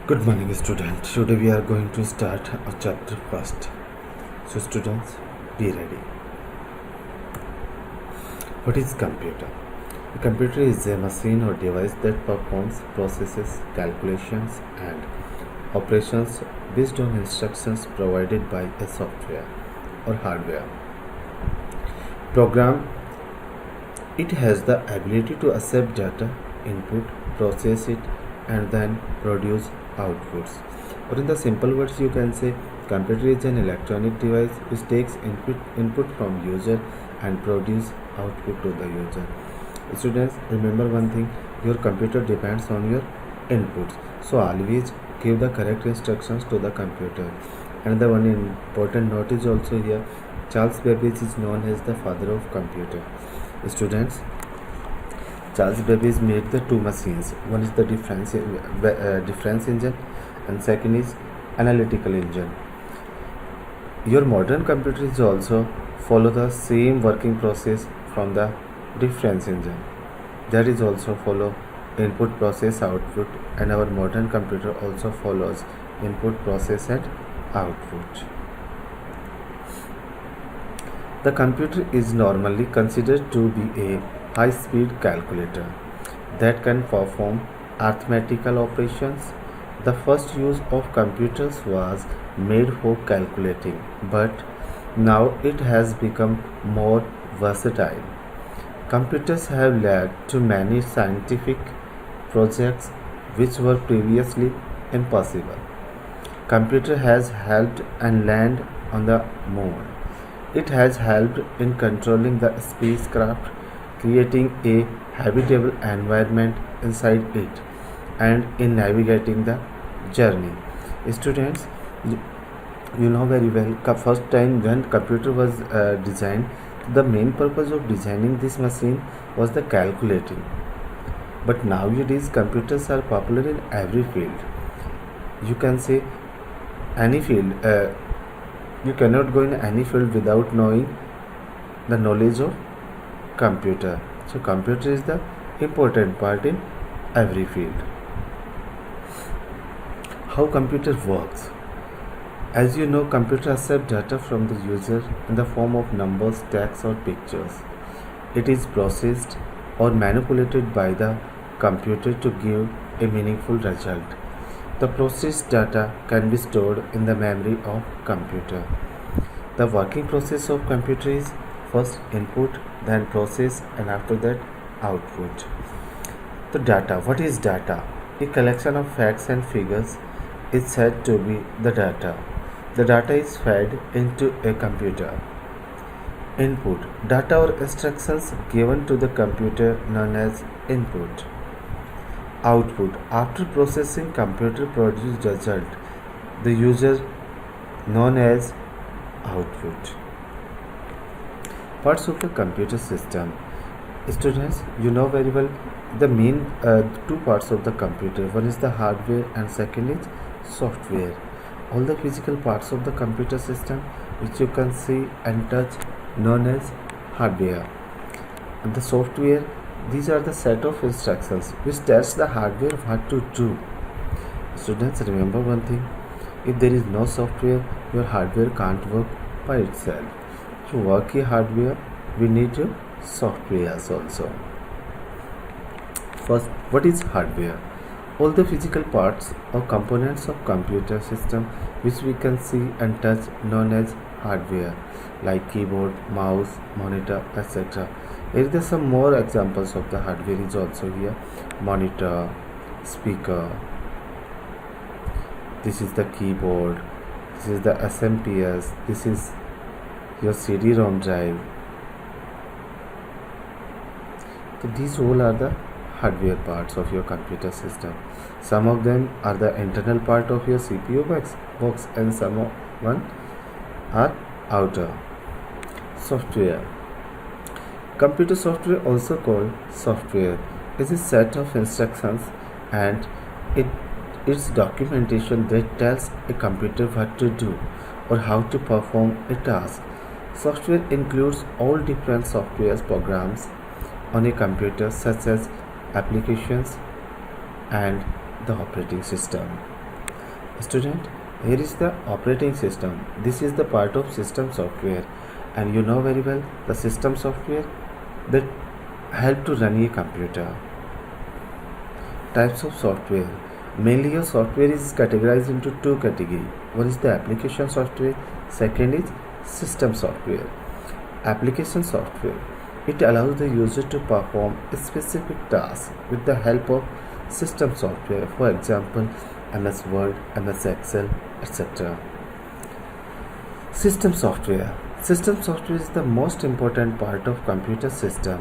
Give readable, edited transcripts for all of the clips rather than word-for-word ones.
Good morning, students. Today we are going to start a chapter first. So, students, be ready. What is computer? A computer is a machine or device that performs processes, calculations, and operations based on instructions provided by a software or hardware program. It has the ability to accept data, input, process it, and then produce outputs. Or in the simple words, you can say computer is an electronic device which takes input from user and produce output to the user. Students, remember one thing: your computer depends on your inputs. So always give the correct instructions to the computer. And the one important note is also here: Charles Babbage is known as the father of computer. Students, Charles Babbage made the two machines. One is the difference engine, and second is analytical engine. Your modern computer is also follow the same working process from the difference engine. That is also follow input, process, output, and our modern computer also follows input, process, and output. The computer is normally considered to be a high-speed calculator that can perform arithmetical operations. The first use of computers was made for calculating, but now it has become more versatile. Computers have led to many scientific projects which were previously impossible. Computer has helped and land on the moon. It has helped in controlling the spacecraft, creating a habitable environment inside it, and in navigating the journey. Students, you know very well, first time when computer was designed, the main purpose of designing this machine was the calculating. But nowadays computers are popular in every field. You can say any field. You cannot go in any field without knowing the knowledge of computer. So computer is the important part in every field. How computer works? As you know, computer accepts data from the user in the form of numbers, text, or pictures. It is processed or manipulated by the computer to give a meaningful result. The processed data can be stored in the memory of computer. The working process of computer is first input, then process, and after that output. The data. What is data? A collection of facts and figures is said to be the data. The data is fed into a computer. Input. Data or instructions given to the computer known as input. Output. After processing, computer produces result. The user known as output. Parts of the computer system. Students, you know very well the main two parts of the computer. One is the hardware and second is software. All the physical parts of the computer system which you can see and touch known as hardware. And the software, these are the set of instructions which tells the hardware what to do. Students, remember one thing: if there is no software, your hardware can't work by itself. To work a hardware, we need your software also. First, what is hardware? All the physical parts or components of computer system which we can see and touch known as hardware, like keyboard, mouse, monitor, etc. Here are some more examples of the hardware is also here: monitor, speaker. This is the keyboard. This is the SMPS. This is your CD-ROM drive. So these all are the hardware parts of your computer system. Some of them are the internal part of your CPU box and some of one are outer. Software. Computer software, also called software, is a set of instructions and its documentation that tells a computer what to do or how to perform a task. Software includes all different software programs on a computer, such as applications and the operating system. Student, here is the operating system. This is the part of system software, and you know very well the system software that help to run a computer. Types of software. Mainly your software is categorized into two categories. One is the application software, second is system software. Application software. It allows the user to perform a specific task with the help of system software. For example, MS Word, MS Excel, etc. System software. System software is the most important part of computer system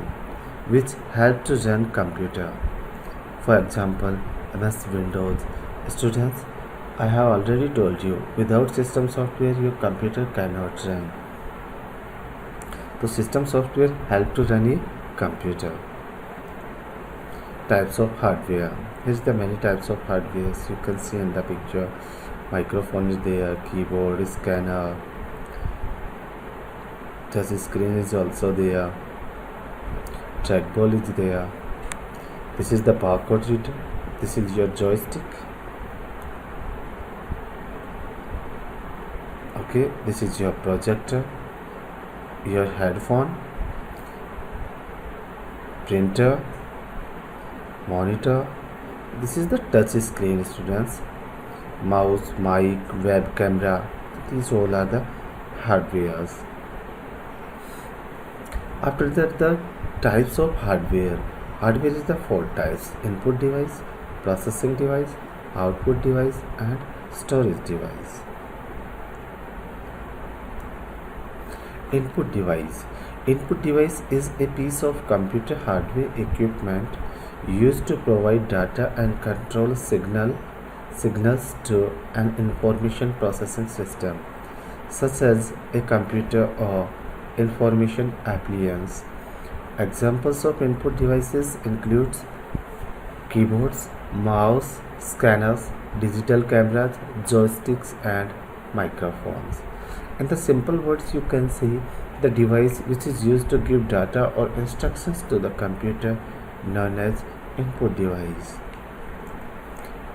which help to run computer. For example, MS Windows. Students, I have already told you, without system software your computer cannot run. So system software help to run a computer. Types of hardware. Here's the many types of hardware you can see in the picture. Microphone is there, keyboard, scanner, touch screen is also there, trackball is there. This is the barcode reader. This is your joystick. Okay, this is your projector, your headphone, printer, monitor. This is the touch screen, students. Mouse, mic, web camera. These all are the hardwares. After that, the types of hardware. Hardware is the four types: input device, processing device, output device, and storage device. Input device. Input device is a piece of computer hardware equipment used to provide data and control signals to an information processing system, such as a computer or information appliance. Examples of input devices includes keyboards, mouse, scanners, digital cameras, joysticks, and microphones. In the simple words, you can say the device which is used to give data or instructions to the computer, known as input device.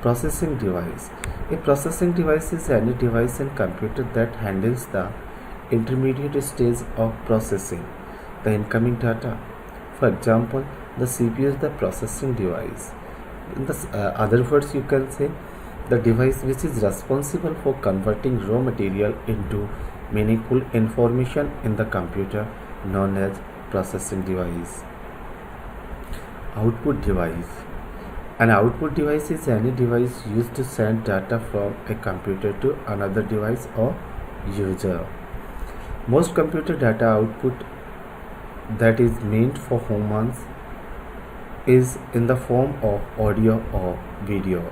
Processing device. A processing device is any device in computer that handles the intermediate stage of processing the incoming data. For example, the CPU is the processing device. In the other words, you can say the device which is responsible for converting raw material into meaningful information in the computer, known as processing device. Output device. An output device is any device used to send data from a computer to another device or user. Most computer data output that is meant for humans is in the form of audio or video.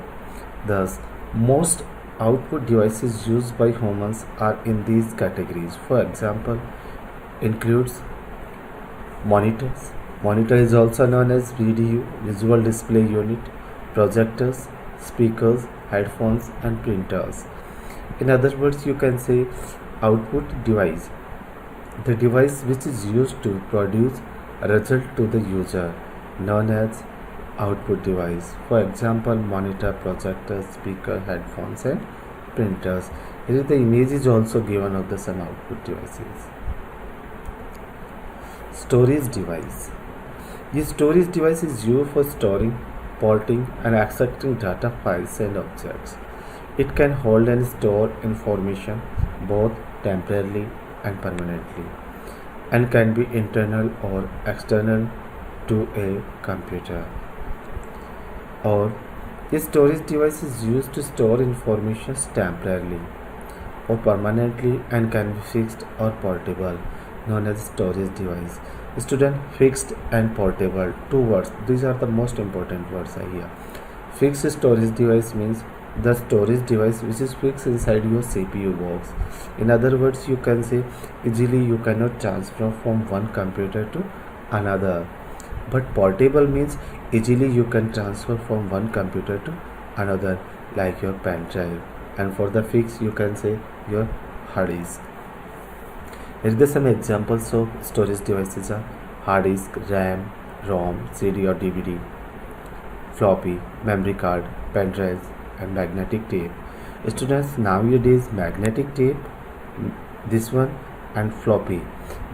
Thus, most output devices used by humans are in these categories. For example, includes monitors. Monitor is also known as VDU, visual display unit, projectors, speakers, headphones, and printers. In other words, you can say output device, the device which is used to produce a result to the user, known as output device. For example, monitor, projector, speaker, headphones, and printers. Here the image is also given of the some output devices. Storage device. This storage device is used for storing, porting, and accessing data files and objects. It can hold and store information both temporarily and permanently, and can be internal or external to a computer. Or a storage device is used to store information temporarily or permanently and can be fixed or portable, known as storage device. Student, fixed and portable, two words. These are the most important words here. Fixed storage device means the storage device which is fixed inside your CPU box. In other words, you can say easily you cannot transfer from one computer to another. But portable means easily you can transfer from one computer to another, like your pen drive. And for the fixed, you can say your hard disk. Here are some examples of storage devices are hard disk, RAM, ROM, CD or DVD, floppy, memory card, pen drive, and magnetic tape. Students, nowadays magnetic tape, this one, and floppy.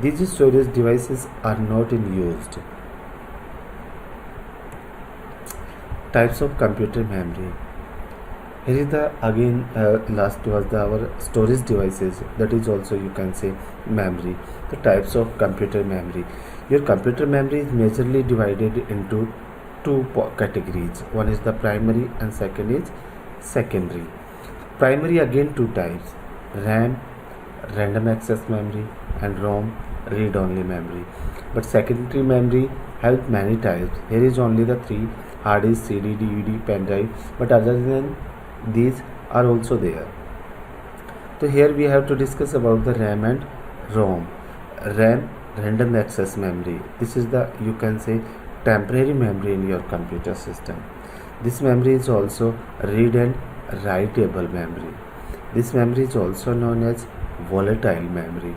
These storage devices are not in used. Types of computer memory. Here is the again last was the our storage devices, that is also you can say memory. The types of computer memory. Your computer memory is majorly divided into two categories. One is the primary and second is secondary. Primary again two types: RAM, random access memory, and ROM, read only memory. But secondary memory have many types. Here is only the three: hard disk, CD, DVD, pen drive. But other than these are also there. So here we have to discuss about the RAM and ROM. RAM, random access memory. This is the, you can say, temporary memory in your computer system. This memory is also read and writable memory. This memory is also known as volatile memory.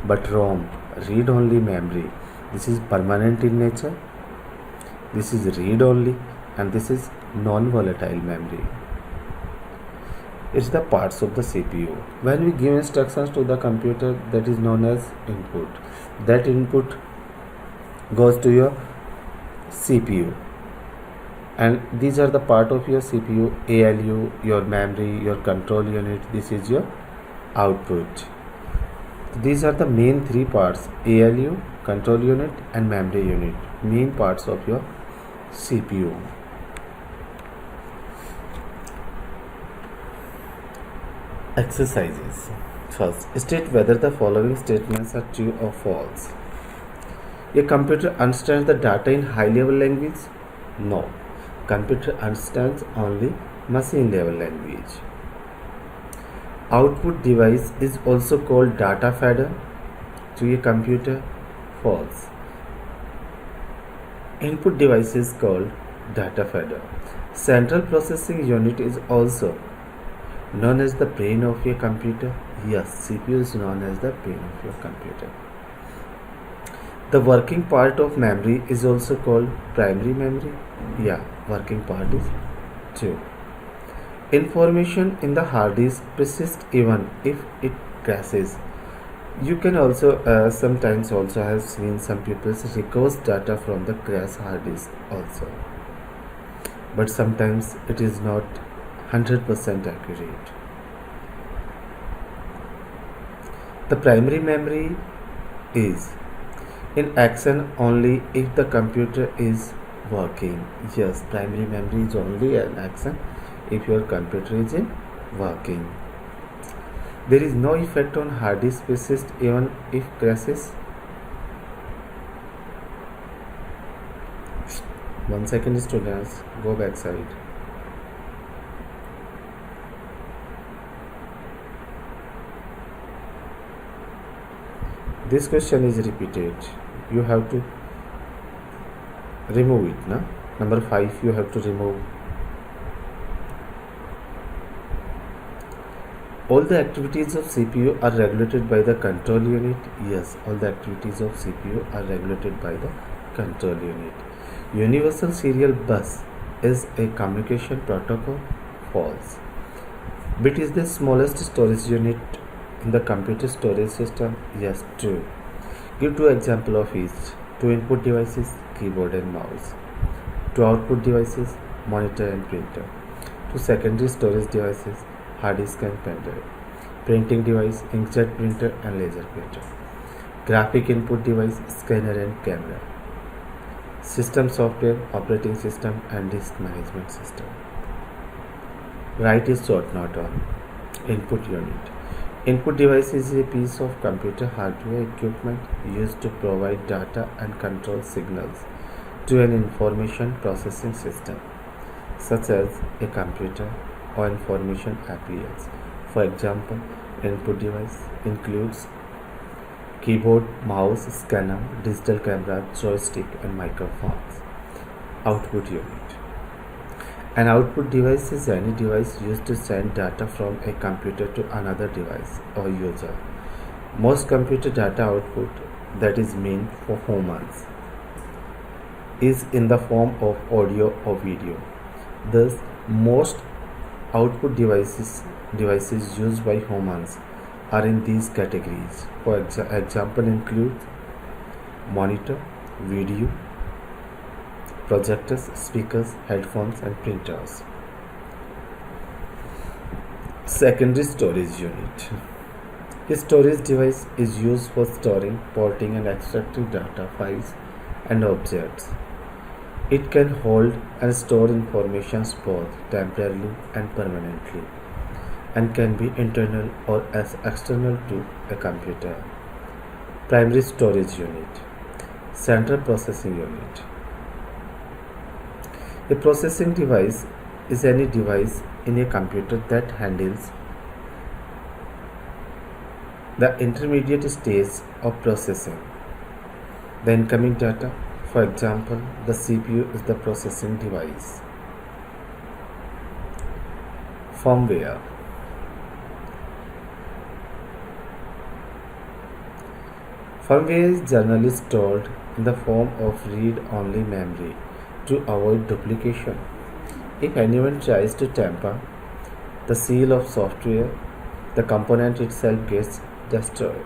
But ROM, read only memory. This is permanent in nature. This is read only, and this is non-volatile memory. It's the parts of the CPU. When we give instructions to the computer, that is known as input. That input goes to your CPU, and these are the part of your CPU: ALU, your memory, your control unit. This is your output. These are the main three parts: ALU, control unit, and memory unit. Main parts of your CPU. Exercises. First, state whether the following statements are true or false. A computer understands the data in high level language? No. Computer understands only machine level language. Output device is also called data feeder to a computer? False. Input device is called data feeder. Central processing unit is also known as the brain of your computer? Yes, CPU is known as the brain of your computer. The working part of memory is also called primary memory? Yeah, working part is true. Information in the hard disk persists even if it crashes. You can also sometimes also have seen some people recover data from the crash hard disk also. But sometimes it is not 100% accurate. The primary memory is in action only if the computer is working. Yes, primary memory is only in action if your computer is in working. There is no effect on hard disk persist even if crashes. 1 second students, go back side. This question is repeated. You have to remove it. Na? Number 5 you have to remove. All the activities of CPU are regulated by the control unit. Yes, all the activities of CPU are regulated by the control unit. Universal Serial Bus is a communication protocol? False. Bit is the smallest storage unit in the computer storage system? Yes, true. Give 2 examples of each. 2 input devices, keyboard and mouse. 2 output devices, monitor and printer. 2 secondary storage devices, hard disk and pen drive. Printing device, inkjet printer and laser printer. Graphic input device, scanner and camera. System software, operating system and disk management system. Right is short note on input unit. Input device is a piece of computer hardware equipment used to provide data and control signals to an information processing system, such as a computer or information appliance. For example, input device includes keyboard, mouse, scanner, digital camera, joystick and microphones. Output unit. An output device is any device used to send data from a computer to another device or user. Most computer data output, that is meant for humans, is in the form of audio or video. Thus, most output devices devices used by humans are in these categories. For example include monitor, video, projectors, speakers, headphones and printers. Secondary storage unit. A storage device is used for storing, porting and extracting data, files and objects. It can hold and store information both temporarily and permanently and can be internal or as external to a computer. Primary storage unit. Central processing unit. A processing device is any device in a computer that handles the intermediate stage of processing the incoming data. For example, the CPU is the processing device. Firmware. Firmware is generally stored in the form of read-only memory to avoid duplication. If anyone tries to tamper the seal of software, the component itself gets destroyed.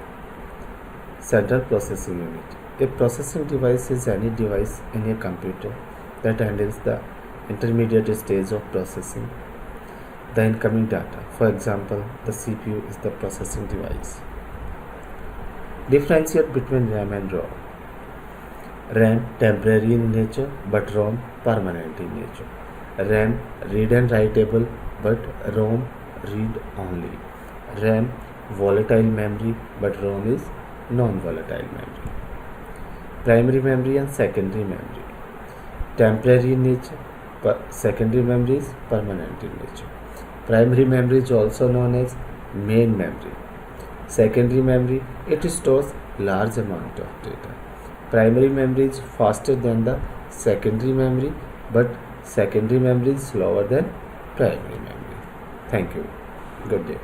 Central processing unit. A processing device is any device in a computer that handles the intermediate stage of processing the incoming data. For example, the CPU is the processing device. Differentiate between RAM and ROM. RAM temporary in nature but ROM permanent in nature. RAM read and writable but ROM read only. RAM volatile memory but ROM is non-volatile memory. Primary memory and secondary memory. Temporary in nature, but secondary memory is permanent in nature. Primary memory is also known as main memory. Secondary memory, it stores large amount of data. Primary memory is faster than the secondary memory, but secondary memory is slower than primary memory. Thank you. Good day.